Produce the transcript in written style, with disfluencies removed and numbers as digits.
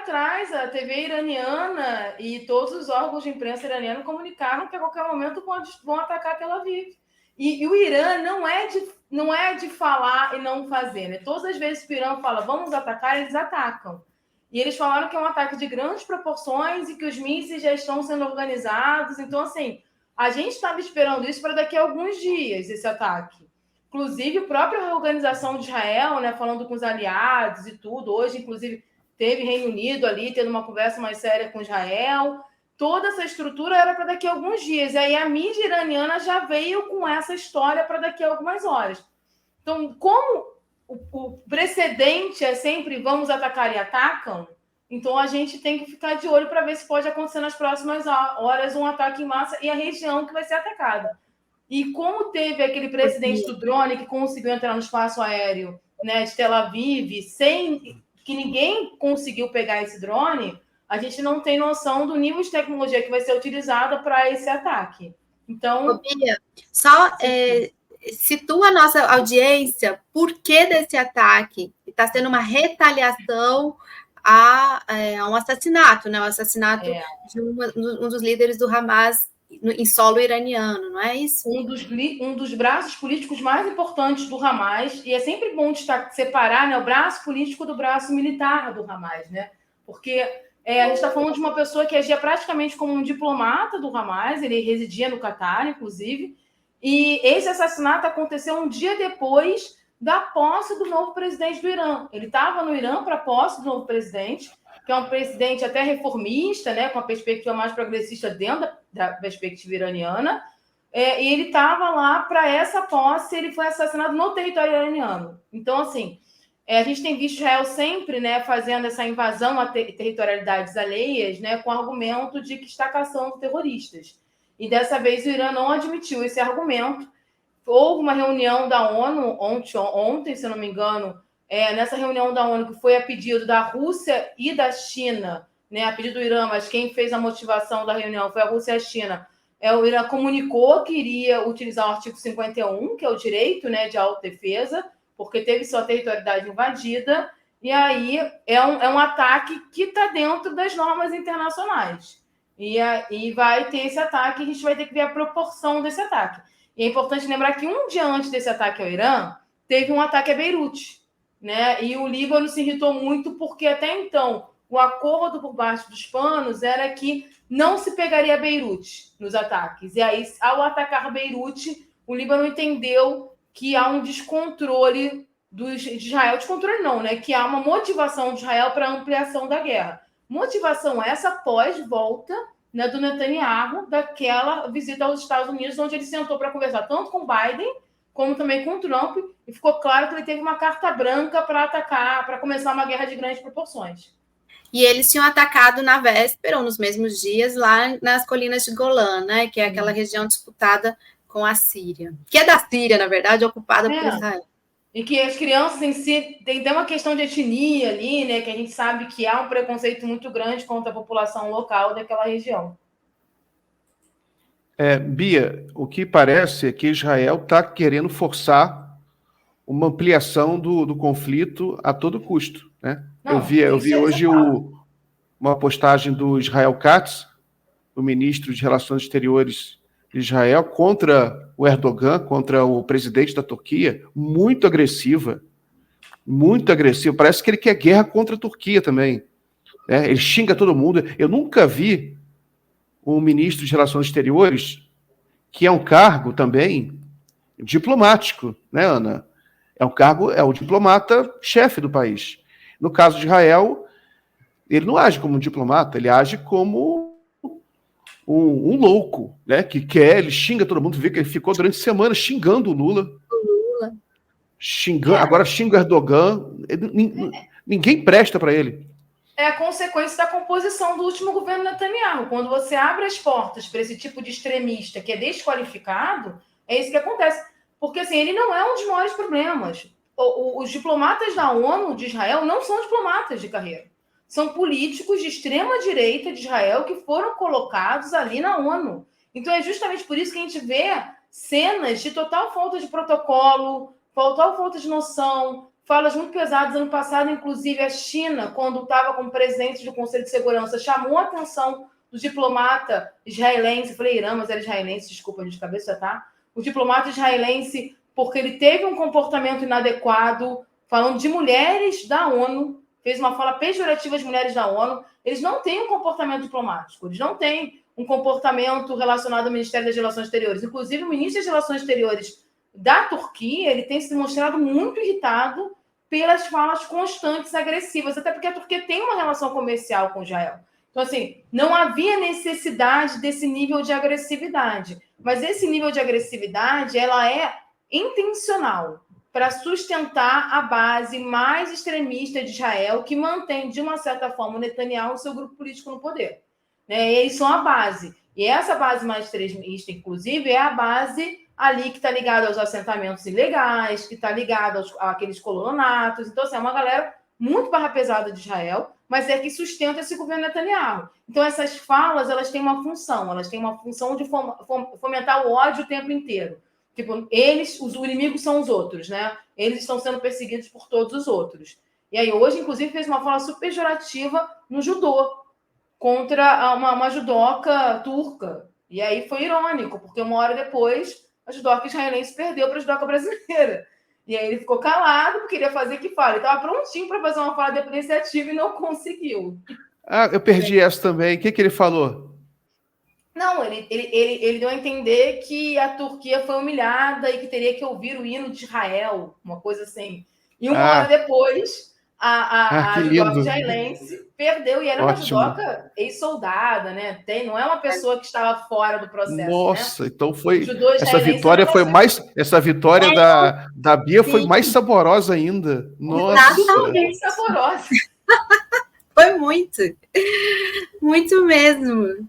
atrás, a TV iraniana e todos os órgãos de imprensa iranianos comunicaram que a qualquer momento vão atacar Tel Aviv. E o Irã não é de falar e não fazer, né? Todas as vezes que o Irã fala vamos atacar, eles atacam. E eles falaram que é um ataque de grandes proporções e que os mísseis já estão sendo organizados. Então, assim, a gente estava esperando isso para daqui a alguns dias, esse ataque. Inclusive, a própria Organização de Israel, né, falando com os aliados e tudo. Hoje, inclusive, teve Reino Unido ali, tendo uma conversa mais séria com Israel. Toda essa estrutura era para daqui a alguns dias. E aí a mídia iraniana já veio com essa história para daqui a algumas horas. Então, como o precedente é sempre vamos atacar e atacam, então a gente tem que ficar de olho para ver se pode acontecer nas próximas horas um ataque em massa e a região que vai ser atacada. E como teve aquele precedente do drone que conseguiu entrar no espaço aéreo, né, de Tel Aviv, sem que ninguém conseguiu pegar esse drone, a gente não tem noção do nível de tecnologia que vai ser utilizada para esse ataque. Então... Bia, só situa a nossa audiência por que desse ataque. Está sendo uma retaliação a um assassinato, né? O assassinato de um dos líderes do Hamas em solo iraniano, não é isso? Um dos braços políticos mais importantes do Hamas, e é sempre bom separar, né, o braço político do braço militar do Hamas, né? Porque a gente está falando de uma pessoa que agia praticamente como um diplomata do Hamas, ele residia no Catar, inclusive, e esse assassinato aconteceu um dia depois da posse do novo presidente do Irã. Ele estava no Irã para a posse do novo presidente, que é um presidente até reformista, né, com a perspectiva mais progressista dentro da perspectiva iraniana, e ele estava lá para essa posse, ele foi assassinado no território iraniano. Então, assim, a gente tem visto Israel sempre, né, fazendo essa invasão a territorialidades alheias, né, com o argumento de que está caçando terroristas. E dessa vez o Irã não admitiu esse argumento. Houve uma reunião da ONU ontem, se eu não me engano, nessa reunião da ONU, que foi a pedido da Rússia e da China, né, a pedido do Irã, mas quem fez a motivação da reunião foi a Rússia e a China. O Irã comunicou que iria utilizar o artigo 51, que é o direito, né, de autodefesa, porque teve sua territorialidade invadida, e aí é um ataque que está dentro das normas internacionais. E vai ter esse ataque, a gente vai ter que ver a proporção desse ataque. E é importante lembrar que um dia antes desse ataque ao Irã, teve um ataque a Beirute, né? E o Líbano se irritou muito porque até então o acordo por baixo dos panos era que não se pegaria Beirute nos ataques. E aí, ao atacar Beirute, o Líbano entendeu que há um descontrole de Israel. Descontrole não, né? Que há uma motivação de Israel para a ampliação da guerra. Motivação essa pós-volta, né, do Netanyahu, daquela visita aos Estados Unidos, onde ele sentou para conversar tanto com Biden como também com Trump, e ficou claro que ele teve uma carta branca para atacar, para começar uma guerra de grandes proporções. E eles tinham atacado na véspera, ou nos mesmos dias, lá nas colinas de Golã, né, que é aquela região disputada com a Síria. Que é da Síria, na verdade, ocupada por Israel. E que as crianças em si tem uma questão de etnia ali, né? Que a gente sabe que há um preconceito muito grande contra a população local daquela região. Bia, o que parece é que Israel está querendo forçar uma ampliação do conflito a todo custo, né? Não, eu vi hoje uma postagem do Israel Katz, o ministro de Relações Exteriores de Israel, contra o Erdogan, contra o presidente da Turquia, muito agressiva. Parece que ele quer guerra contra a Turquia também. Né? Ele xinga todo mundo. Eu nunca vi um ministro de Relações Exteriores, que é um cargo também diplomático, né, Ana? É o diplomata-chefe do país. No caso de Israel, ele não age como um diplomata, ele age como um louco, né? Ele xinga todo mundo, vê que ele ficou durante semanas xingando o Lula. Agora xinga o Erdogan. Ninguém presta para ele. É a consequência da composição do último governo Netanyahu. Quando você abre as portas para esse tipo de extremista que é desqualificado, é isso que acontece. Porque assim, ele não é um dos maiores problemas. Os diplomatas da ONU de Israel não são diplomatas de carreira. São políticos de extrema-direita de Israel que foram colocados ali na ONU. Então é justamente por isso que a gente vê cenas de total falta de protocolo, total falta de noção, falas muito pesadas. Ano passado, inclusive, a China, quando estava como presidente do Conselho de Segurança, chamou a atenção do diplomata israelense. Eu falei Irã, mas era israelense, desculpa de cabeça, tá? O diplomata israelense, porque ele teve um comportamento inadequado, falando de mulheres da ONU, fez uma fala pejorativa às mulheres da ONU. Eles não têm um comportamento diplomático, eles não têm um comportamento relacionado ao Ministério das Relações Exteriores. Inclusive, o ministro das Relações Exteriores da Turquia, ele tem se mostrado muito irritado pelas falas constantes agressivas, até porque a Turquia tem uma relação comercial com Israel. Então, assim, não havia necessidade desse nível de agressividade. Mas esse nível de agressividade, ela é intencional para sustentar a base mais extremista de Israel, que mantém, de uma certa forma, o Netanyahu e seu grupo político no poder. Né? E eles são a base. E essa base mais extremista, inclusive, é a base ali que está ligada aos assentamentos ilegais, que está ligada àqueles colonatos. Então, assim, é uma galera muito barra pesada de Israel, mas é que sustenta esse governo Netanyahu. Então, essas falas, elas têm uma função de fomentar o ódio o tempo inteiro. Tipo, os inimigos são os outros, né? Eles estão sendo perseguidos por todos os outros. E aí, hoje, inclusive, fez uma fala super pejorativa no judô, contra uma judoca turca. E aí foi irônico, porque uma hora depois, a judoca israelense perdeu para a judoca brasileira. E aí ele ficou calado, porque queria fazer que fala. Ele estava prontinho para fazer uma fala depreciativa e não conseguiu. Ah, eu perdi essa também. O que ele falou? Não, ele deu a entender que a Turquia foi humilhada e que teria que ouvir o hino de Israel, uma coisa assim. E uma hora depois, a judoca israelense perdeu, e era uma judoca ex-soldada, né? Não é uma pessoa que estava fora do processo. Nossa, né? Então foi. Essa vitória foi mais. Essa vitória da Bia foi mais saborosa ainda. Nossa. Totalmente saborosa. Foi muito. Muito mesmo.